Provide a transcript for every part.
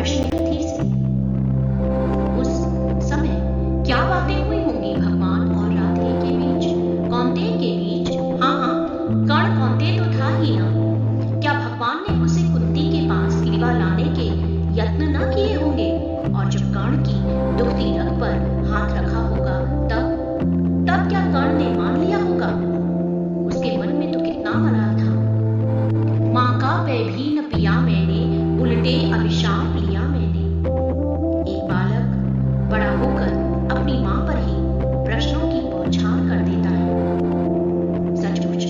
प्रश्न थी से। उस समय क्या बातें हुई होंगी भगवान और राधे के बीच, कौंतेय के बीच? हाँ, कर्ण कौंतेय तो था ही ना। क्या भगवान ने उसे कुंती के पास ग्रीवा लाने के यत्न न किए होंगे? और जब कर्ण की दुखती रग पर हाथ रखा होगा तब क्या कर्ण ने मान लिया होगा? उसके मन में तो कितना मलाल था। माँ का पेय भी न पिया मैंने, उल्टे अभिशाप लिया मैंने। एक बालक बड़ा होकर अपनी माँ पर ही प्रश्नों की बौछार कर देता है। सचमुच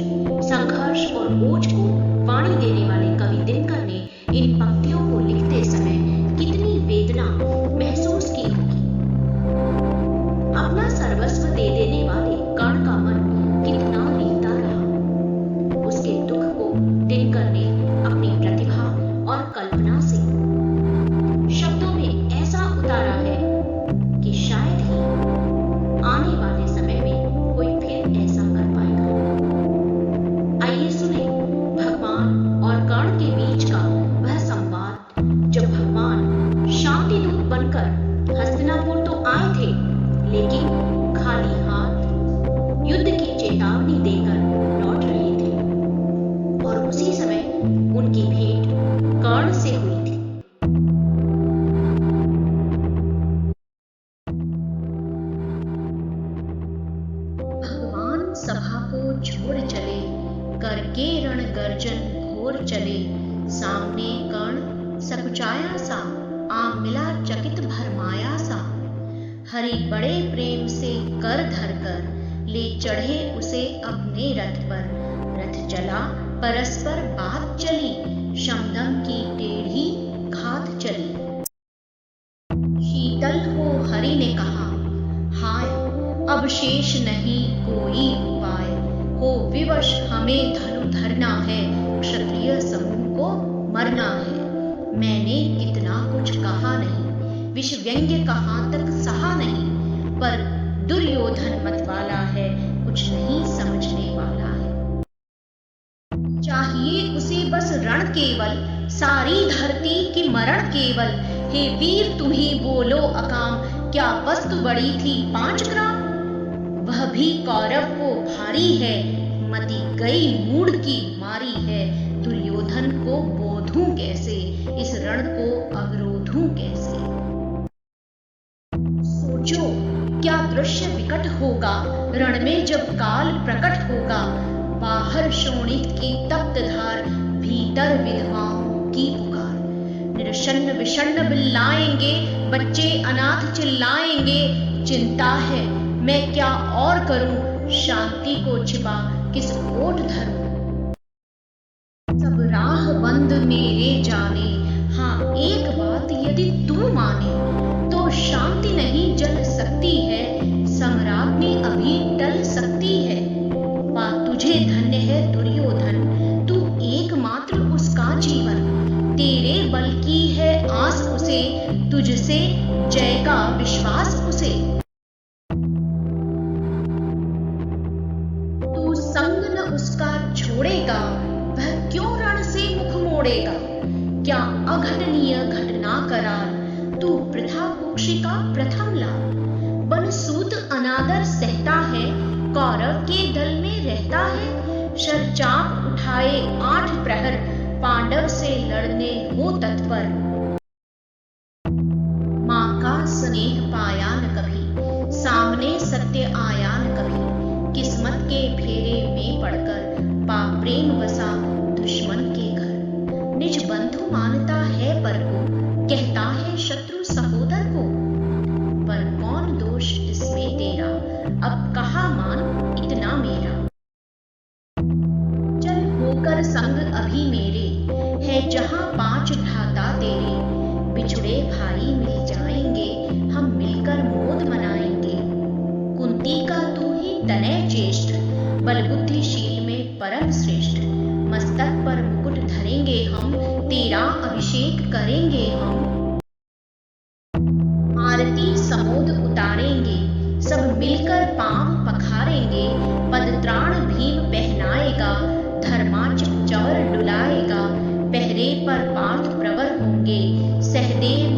संघर्ष और बोझ को वाणी देने वाले कवि दिनकर ने इन पंक्तियों को लिखते समय कितनी वेदना महसूस की होगी। अपना सर्वस्व दे देने वाले कर्ण का मन कितना रीता रहा। उसके दुख को दिनकर ने अपनी प्रतिभा और कल्पना से शब्दों में ऐसा उतारा है कि शायद ही आने वाले समय में कोई फिर ऐसा कर पाएगा। आइए सुने भगवान और कर्ण के बीच का वह संवाद, जब भगवान शांति दूत बनकर हस्तिनापुर तो आए थे, लेकिन खाली हाथ युद्ध की चेतावनी देकर लौट रहे थे। और उसी समय उनकी भेंट कर्ण से हुई थी। भगवान सभा को छोड़ चले, करके रण गर्जन घोर चले। सामने कर्ण सकुचाया सा, आम मिला चकित भरमाया सा। हरि बड़े प्रेम से कर धर कर, ले चढ़े उसे अपने रथ पर। रथ चला परस्पर बात चली, शमदम की टेढ़ी घात चली। शीतल को हरि ने कहा, हाय अब शेष नहीं कोई उपाय। हो विवश हमें धनु धरना है, क्षत्रिय समूह को मरना है। मैंने कितना कुछ कहा नहीं, विष व्यंग्य कहाँ तक सहा नहीं। पर दुर्योधन मतवाला है, कुछ नहीं समझने वाला है। चाहिए उसे बस रण केवल, सारी धरती की मरण केवल। हे वीर तुम ही बोलो अकाम, क्या वस्तु बड़ी थी 5 ग्राम। वह भी कौरव को भारी है, मति गई मूढ़ की मारी है। दुर्योधन को बोधूं कैसे, इस रण को अवरोधूं कैसे। सोचो क्या दृश्य विकट होगा, रण में जब काल प्रकट होगा। बाहर शोणित की तप्त धार, भीतर विधवाओं की पुकार। निरशन्न विषण्ण बिल्लाएंगे, बच्चे अनाथ चिल्लाएंगे। चिंता है मैं क्या और करूं, शांति को छिपा किस ओट धरूं। सब राह बंद मेरे जाने, हाँ एक बात यदि तू माने। तो शांति नहीं जल सकती है, सम्राज्ञी अभी टल सकती है। पा तुझे धन्य है दुर्योधन, तू एकमात्र उसका जीवन। तेरे बल की है आस उसे, तुझसे जय का विश्वास उसे। तू संग न उसका छोड़ेगा, वह क्यों रण से मुख मोड़ेगा। क्या अघटनीय घटना करार, तू वृथा कुक्षी का प्रथम लाल। बनसूत अनादर सहता है, कौरव के दल में रहता है। शरचाप उठाए 8 प्रहर, पांडव से लड़ने हो तत्पर। माँ का स्नेह पाया न कभी, सामने सत्य आया न कभी। किस्मत के फेरे में पड़कर, पा प्रेम बसा दुश्मन के घर। निज बंधु मानता है पर को, कहता है शत्रु सहोदर को। पर कौन दोष इसमें तेरा, अब कहा मान इतना मेरा। चल होकर संग अभी मेरे, है जहां 5 भ्राता तेरे। बिछुड़े भाई मिल जाएंगे, हम मिलकर मोद मनाएंगे। कुंती का तू ही तनय ज्येष्ठ, बल बुद्धिशील में परम श्रेष्ठ। मस्तक पर मुकुट धरेंगे हम, तेरा अभिषेक करेंगे हम। आरती समोद उतारेंगे, सब मिलकर पांव पखारेंगे। पदत्राण भीम पहनाएगा, धर्माच चवर डुलाएगा। पहरे पर पार्थ प्रवर होंगे, सहदेव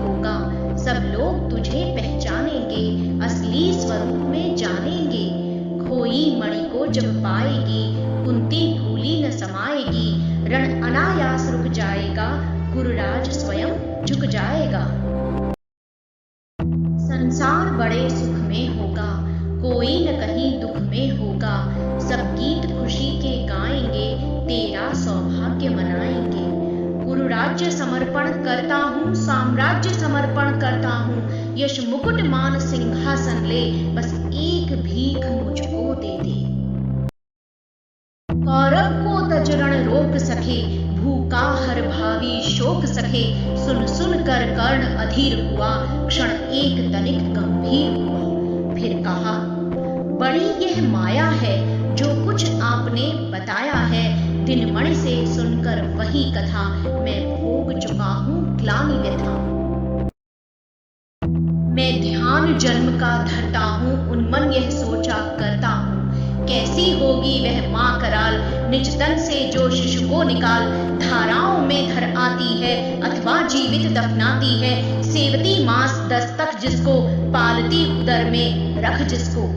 होगा, सब लोग तुझे पहचानेंगे, असली स्वरूप में जानेंगे। खोई मणि को जब पाएगी, कुंती भूली न समाएगी, रण अनायास रुक जाएगा, गुरुराज स्वयं झुक जाएगा। संसार बड़े सुख में होगा, कोई न कहीं दुख में होगा, सब गीत खुशी के गाएंगे, तेरा सौभाग्य मनाएंगे। गुरु राज्य समर्पण करता हूँ, साम्राज्य समर्पण करता हूँ, यश मुकुट मान सिंहासन ले, बस एक भीख मुझको दे दे। कौरव को तज रण रोक सके, भूखा हर भावी शोक सके, सुन सुन कर कर्ण अधीर हुआ, क्षण एक तनिक गंभीर हुआ। फिर कहा, बड़ी यह माया है जो कुछ आपने बताया है, दिनमणि से सुनकर वही कथा, मैं भोग चुका हूँ ग्लानि व्यथा। मैं ध्यान जन्म का धरता हूँ, उन्मन यह सोचा करता हूँ, कैसी होगी वह माँ कराल, निज तन से जो शिशु को निकाल, धाराओं में धर आती है अथवा जीवित दफनाती है, सेवती मास 10 तक जिसको, पालती उदर में रख जिसको।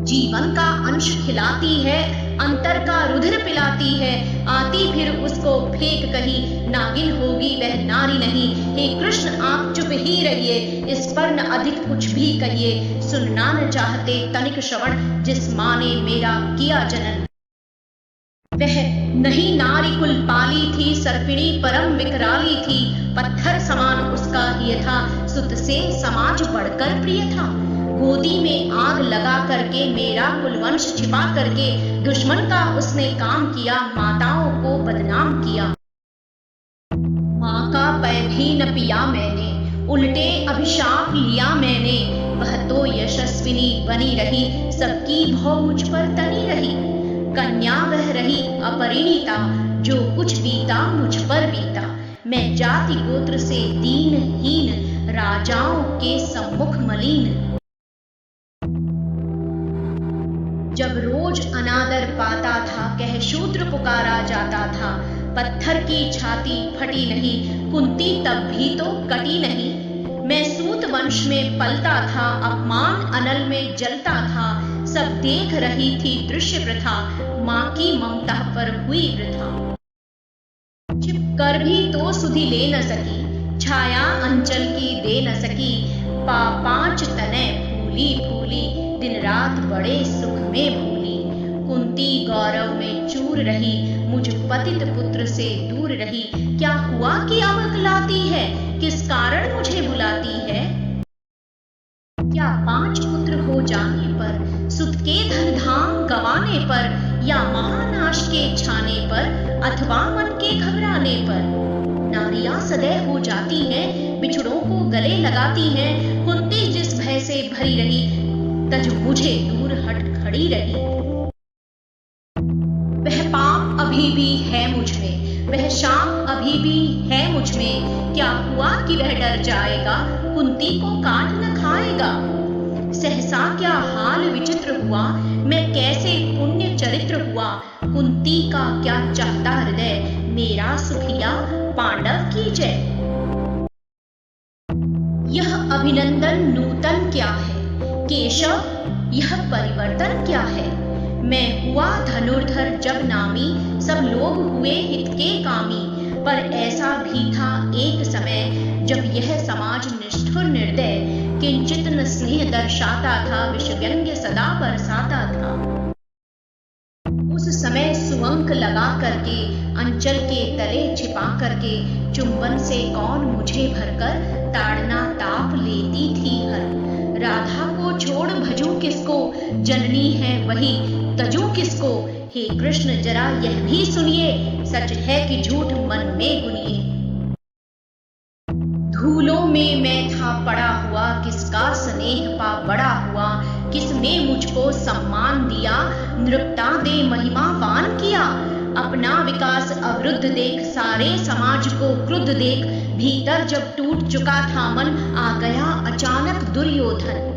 जीवन का अंश खिलाती है, अंतर का रुधिर पिलाती है, आती फिर उसको फेंक कहीं, नागिन होगी वह नारी नहीं। हे कृष्ण आप चुप ही रहिए, इस पर न अधिक कुछ भी कहिए, सुनना न चाहते तनिक श्रवण, जिस माँ ने मेरा किया जनन। वह नहीं नारी कुल पाली थी, सर्पिणी परम विकराली थी, पत्थर समान उसका हिय था, सुत से समाज बढ़कर प्रिय था। गोदी में आग लगा करके मेरा कुलवंश छिपा करके, दुश्मन का उसने काम किया, माताओं को बदनाम किया। माँ का पै भी न पिया मैंने, उल्टे अभिशाप लिया मैंने, वह तो यशस्विनी बनी रही, सबकी भौ मुझ पर तनी रही। कन्या वह रही अपरिणीता, जो कुछ बीता मुझ पर बीता, मैं जाति गोत्र से दीनहीन, राजाओं के सम्मुख मलिन। जब रोज अनादर पाता था, कह शूद्र पुकारा जाता था, पत्थर की छाती फटी नहीं, कुंती तब भी तो कटी नहीं। मैं सूत वंश में पलता था, अपमान अनल में जलता था, सब देख रही थी दृश्य प्रथा, माँ की ममता पर हुई वृथा। छिप कर भी तो सुधि ले न सकी, छाया अंचल की दे न सकी, पांच तने फूली फूली, दिन रात बड़े सुख में भूली। कुंती गौरव में चूर रही, मुझ पतित पुत्र से दूर रही, क्या हुआ कि अब अकलाती है, किस कारण मुझे बुलाती है। क्या 5 पुत्र हो जाने पर, सुत के धन धाम गंवाने पर, या महानाश के छाने पर, अथवा मन के घबराने पर। नारियां सदैव हो जाती हैं, बिछड़ों को गले लगाती हैं, कुंती जिस भय से भरी रही, तज मुझे दूर हट खड़ी रही। वह पाप अभी भी है मुझ में, वह शाप अभी भी है मुझ में, क्या हुआ कि वह डर जाएगा, कुंती को काट न खाएगा। सहसा क्या हाल विचित्र हुआ, मैं कैसे पुण्य चरित्र हुआ, कुंती का क्या चाहता हृदय, मेरा सुखिया पांडव की जय। यह अभिनंदन नूतन क्या है, केशव यह परिवर्तन क्या है। मैं हुआ धनुर्धर जब नामी, सब लोग हुए हित के कामी, पर ऐसा भी था एक समय, जब यह समाज निष्ठुर निर्दय, किंचित न स्नेह दर्शाता था, विषव्यंग्य सदा बरसाता था। उस समय सुअंक लगा करके, अंचल के तले छिपा करके, चुंबन से कौन मुझे भरकर, ताड़ना ताप लेती थी हर। राधा को छोड़ भजूं किसको, जननी है वही तजूं किसको। हे कृष्ण जरा यह भी सुनिए, सच है कि झूठ मन में गुनिए। धूलों में मैं था पड़ा हुआ, किसका स्नेह पा बड़ा हुआ, किसने मुझको सम्मान दिया, नृपता दे महिमावान किया। अपना विकास अवरुद्ध देख, सारे समाज को क्रुद्ध देख, भीतर जब टूट चुका था मन, आ गया अचानक दुर्योधन।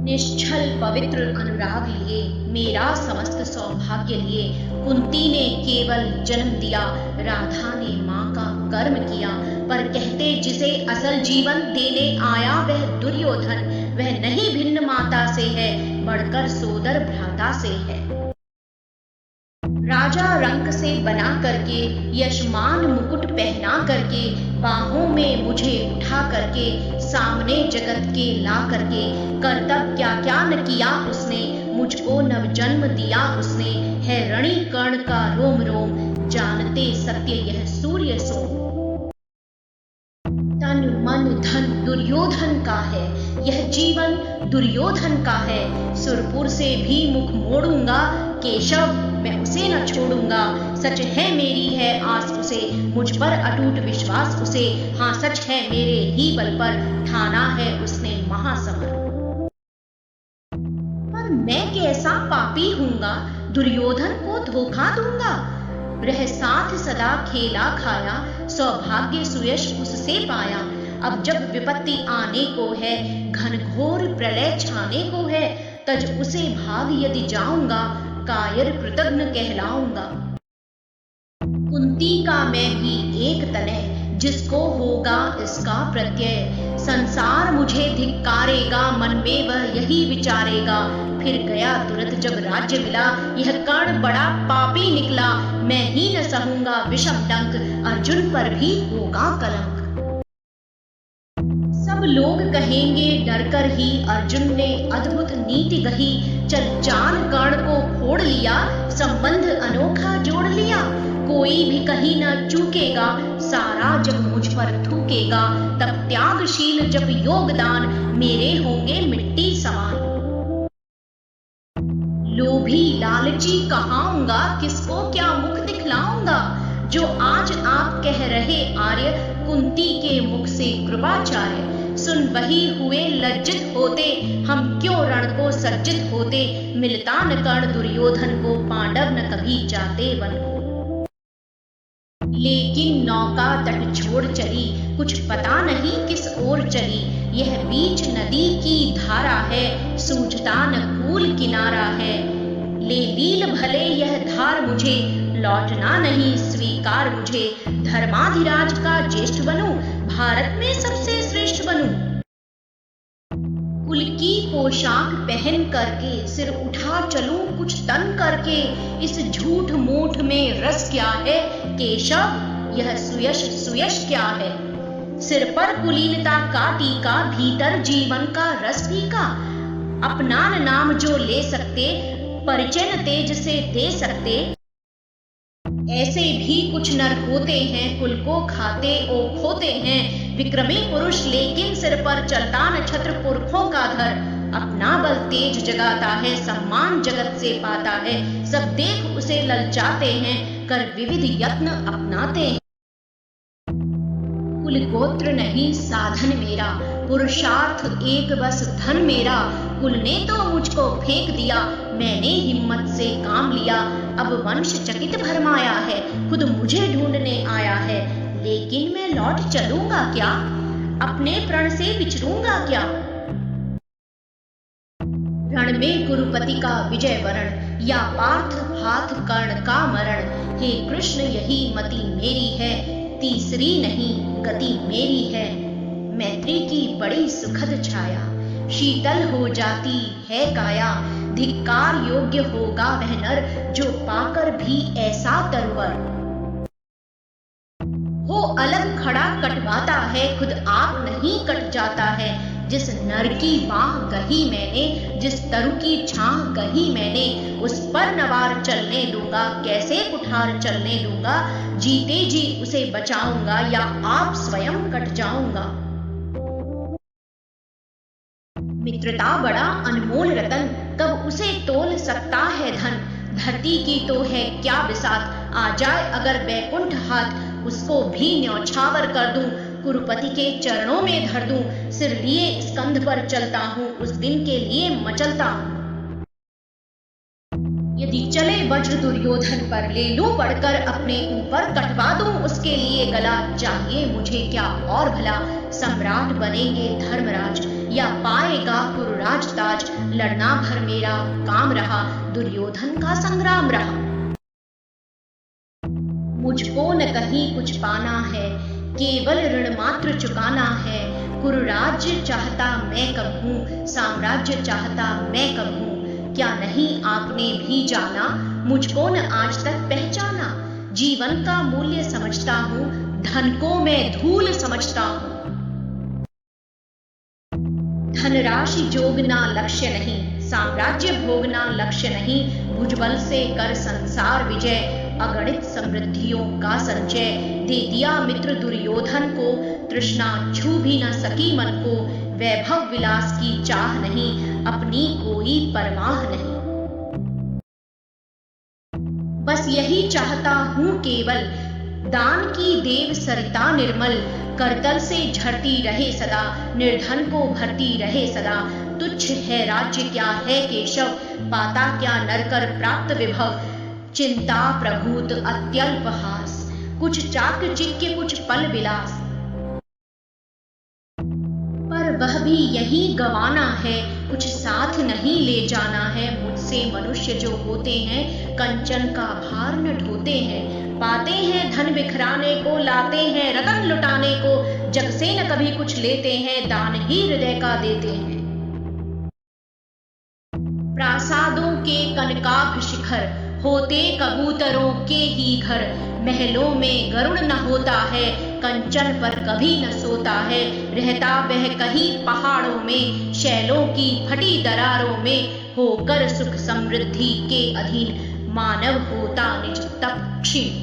निश्चल पवित्र अनुराग लिए, मेरा समस्त सौभाग्य लिए, कुंती ने केवल जन्म दिया, राधा ने माँ का कर्म किया। पर कहते जिसे असल जीवन देने आया वह दुर्योधन, वह नहीं भिन्न माता से है, बढ़कर सोदर भ्राता से है। राजा रंक से बना करके, यशमान मुकुट पहना करके, बाहों में मुझे उठा करके, सामने जगत के ला करके, कर्तव्य क्या क्या न किया उसने, मुझको नव जन्म दिया उसने, है ऋणी कर्ण का रोम रोम, जानते सत्य यह सूर्य सो। तन मन धन दुर्योधन का है, यह जीवन दुर्योधन का है, सुरपुर से भी मुख मोड़ूंगा, केशव मैं उसे न छोड़ूंगा, सच है मेरी है आस उसे, मुझ पर अटूट विश्वास उसे, हाँ सच है मेरे ही बल पर, ठाना है उसने महासमर। पर मैं कैसा पापी हूंगा, दुर्योधन को धोखा दूंगा, रह साथ सदा खेला खाया, सौभाग्य सुयश उससे पाया। अब जब विपत्ति आने को है, घनघोर प्रलय छाने को है, तज उसे भाग यदि जाऊंगा, कायर कृतज्ञ कहलाऊंगा। कुंती का मैं भी एक तनय, जिसको होगा इसका प्रत्यय, संसार मुझे धिक्कारेगा, मन में वह यही विचारेगा, फिर गया तुरंत जब राज्य मिला, यह कर्ण बड़ा पापी निकला, मैं ही न सहूंगा विषम डंक, अर्जुन पर भी होगा कलंक। सब लोग कहेंगे डरकर ही, अर्जुन ने अद्भुत नीति कही, चल जान कर्ण को फोड़ लिया, संबंध अनोखा जोड़ लिया, कोई भी कहीं न चूकेगा, सारा जब मुझ पर थूकेगा, तब त्यागशील जब योगदान, मेरे होंगे मिट्टी समान। लोभी लालची कहाऊंगा, किसको क्या मुख दिखलाऊंगा, जो आज आप कह रहे आर्य, कुंती के मुख से कृपाचार्य, सुन वही हुए लज्जित होते, हम क्यों रण को सज्जित होते, मिलता न कर्ण दुर्योधन को, पांडव न कभी जाते वन को। लेकिन नौका तट छोड़ चली, कुछ पता नहीं किस ओर चली, यह बीच नदी की धारा है, सूझता न कूल किनारा है, ले लील भले यह धार मुझे, लौटना नहीं स्वीकार मुझे, धर्माधिराज का ज्येष्ठ बनूं, भारत में सबसे श्रेष्ठ बनूं। कुल की पोशाक पहन करके, सिर उठा चलूं कुछ तन करके, इस झूठ मूठ में रस क्या है, केशव यह सुयश सुयश क्या है, सिर पर कुलीनता का टीका, भीतर जीवन का रस फीका, अपना नाम जो ले सकते, परिचय न तेज से दे सकते, ऐसे भी कुछ नर होते हैं, कुल को खाते ओ खोते हैं, विक्रमी पुरुष लेकिन सिर पर चलता न छत्र पुरखों का धर, अपना बल तेज जगाता है, सम्मान जगत से पाता है, सब देख उसे ललचाते हैं, कर विविध यत्न अपनाते हैं। कुल गोत्र नहीं साधन मेरा, पुरुषार्थ एक बस धन मेरा, कुल ने तो मुझको फेंक दिया, मैंने हिम्मत से काम लिया, अब वंश चकित भरमाया है, खुद मुझे ढूंढने आया है, लेकिन मैं लौट चलूंगा क्या, अपने प्रण से विचरूंगा क्या। रण में कुरुपति का विजय वरण, या पार्थ हाथ कर्ण का मरण, हे कृष्ण यही मति मेरी है, तीसरी नहीं गति मेरी है। मैत्री की बड़ी सुखद छाया, शीतल हो जाती है काया, धिक्कार योग्य होगा वह नर, जो पाकर भी ऐसा तरवर हो, अलग खड़ा कटवाता है, खुद आप नहीं कट जाता है, जिस नर की बाह गही मैंने, जिस तरु की छाह गही मैंने, उस पर नवार चलने दूंगा, कैसे कुठार चलने दूंगा, जीते जी उसे बचाऊंगा, या आप स्वयं कट जाऊंगा। मित्रता बड़ा अनमोल रतन, कब उसे तोल सकता है धन, धरती की तो है क्या बिसात, आ जाए अगर बैकुंठ हाथ, उसको भी न्यौछावर कर दूं, कुरुपति के चरणों में धर दूं, सिर लिए स्कंध पर चलता हूं, उस दिन के लिए मचलता हूं। यदि चले वज्र दुर्योधन पर, ले लूं पढ़कर अपने ऊपर, कटवा दूं उसके लिए गला, चाहिए मुझे क्या और भला, सम्राट बनेंगे धर्मराज, या पाएगा कुरुराज ताज, लड़ना भर मेरा काम रहा, दुर्योधन का संग्राम रहा। मुझको न कहीं कुछ पाना है, केवल ऋण मात्र चुकाना है। कुरुराज्य चाहता मैं कब हूँ, साम्राज्य चाहता मैं कब हूँ। क्या नहीं आपने भी जाना, मुझको न आज तक पहचाना। जीवन का मूल्य समझता हूँ, धन को मैं धूल समझता हूँ। धनराशि जोगना लक्ष्य नहीं, साम्राज्य भोगना लक्ष्य नहीं। भुजबल से कर संसार विजय, अगणित समृद्धियों का संचय। दे दिया मित्र दुर्योधन को, तृष्णा छू भी न सकी मन को। वैभव विलास की चाह नहीं, अपनी कोई परवाह नहीं। बस यही चाहता हूँ केवल, दान की देव सरिता निर्मल। करतल से झरती रहे सदा, निर्धन को भरती रहे सदा। तुच्छ है राज्य क्या है केशव, पाता क्या नरकर प्राप्त विभव। चिंता प्रभूत अत्यल्प हास, कुछ चाकचिक्य कुछ पल विलास। पर वह भी यही गवाना है, कुछ साथ नहीं ले जाना है। मुझसे मनुष्य जो होते हैं, कंचन का भार न ढोते हैं। पाते हैं धन बिखराने को, लाते हैं रतन लुटाने को। जग से न कभी कुछ लेते हैं, दान ही हृदय का देते हैं। प्रासादों के कनकाभ शिखर, होते कबूतरों के ही घर। महलों में गरुड़ न होता है, कंचन पर कभी न सोता है। रहता वह कहीं पहाड़ों में, शैलों की फटी दरारों में। होकर सुख समृद्धि के अधीन, मानव होता निज तप क्षीण।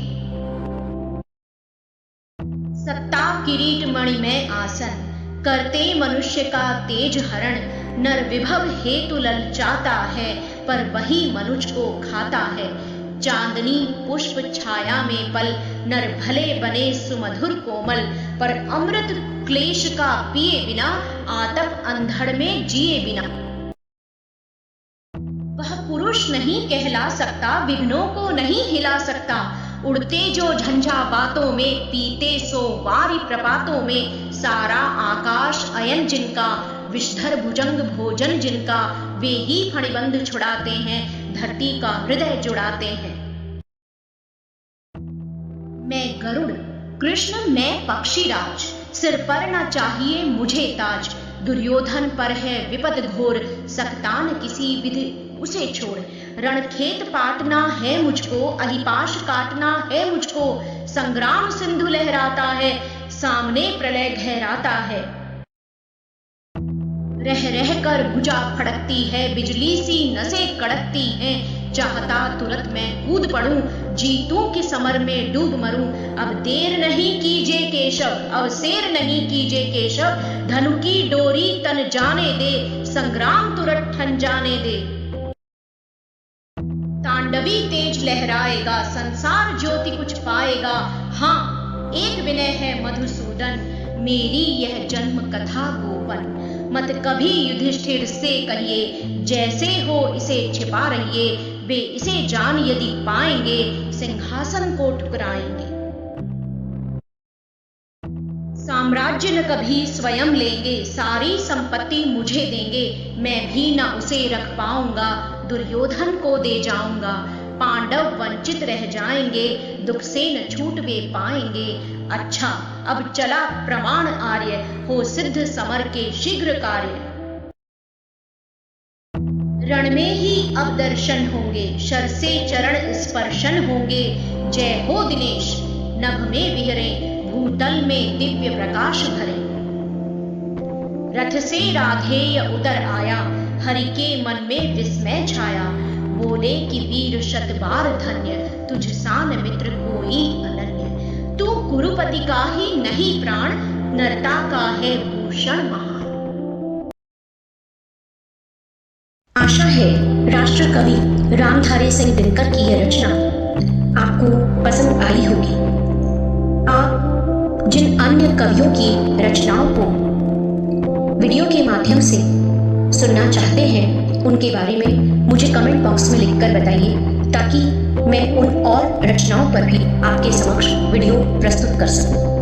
सत्ता किरीट मणिमय आसन, करते मनुष्य का तेज हरण। नर विभव हेतु ललचाता है, पर वही मनुष्य को खाता है। चांदनी पुष्प छाया में पल, नर भले बने सुमधुर कोमल। पर अमृत क्लेश का पिए बिना, आतप अंधड़ में जिए बिना। वह पुरुष नहीं कहला सकता, विघ्नों को नहीं हिला सकता। उड़ते जो झंझा बातों में, पीते सो वारी प्रपातों में। सारा आकाश अयन जिनका, विषधर भुजंग भोजन जिनका। वे ही फणिबंध छुड़ाते हैं, धरती का हृदय जुड़ाते हैं। मैं गरुड़, कृष्ण मैं पक्षीराज। सिर पर न चाहिए मुझे ताज। दुर्योधन पर है विपद घोर, सकता न किसी विधि उसे छोड़। रणखेत पाटना है मुझको, अहिपाश काटना है मुझको। संग्राम सिंधु लहराता है, सामने प्रलय गहराता है। रह रह कर भुजा फड़कती है, बिजली सी नसें कड़कती हैं। चाहता तुरंत मैं कूद पड़ूं, जीतूं कि समर में डूब मरूं। अब देर नहीं कीजे केशव, अवसेर नहीं कीजे केशव। धनु की डोरी तन जाने दे, संग्राम तुरंत ठन जाने दे। तांडवी तेज लहराएगा, संसार ज्योति कुछ पाएगा। हाँ एक विनय है मधुसूदन, मेरी यह जन्म कथा गोपन। मत कभी युधिष्ठिर से कहिए, जैसे हो इसे छिपा रहिए। वे इसे जान यदि पाएंगे, सिंहासन को ठुकराएंगे। साम्राज्य न कभी स्वयं लेंगे, सारी संपत्ति मुझे देंगे। मैं भी न उसे रख पाऊंगा, दुर्योधन को दे जाऊंगा। पांडव वंचित रह जाएंगे, दुख से न छूट वे पाएंगे। अच्छा अब चला प्रमाण आर्य, हो सिद्ध समर के शीघ्र कार्य। रण में ही अब दर्शन होंगे, शर से चरण स्पर्शन होंगे। जय हो दिनेश, नभ में विहरे, भूतल में दिव्य प्रकाश भरे। रथ से राधेय उतर आया, हरि के मन में विस्मय छाया। बोले कि वीर शतबार धन्य, तुझ सान मित्र कोई अनन्य। तू कुरुपति का ही नहीं प्राण, नरता का है भूषण महान। आशा है राष्ट्र कवि रामधारी सिंह दिनकर की यह रचना आपको पसंद आई होगी। आप जिन अन्य कवियों की रचनाओं को वीडियो के माध्यम से सुनना चाहते हैं, उनके बारे में मुझे कमेंट बॉक्स में लिखकर बताइए, ताकि मैं उन और रचनाओं पर भी आपके समक्ष वीडियो प्रस्तुत कर सकूं।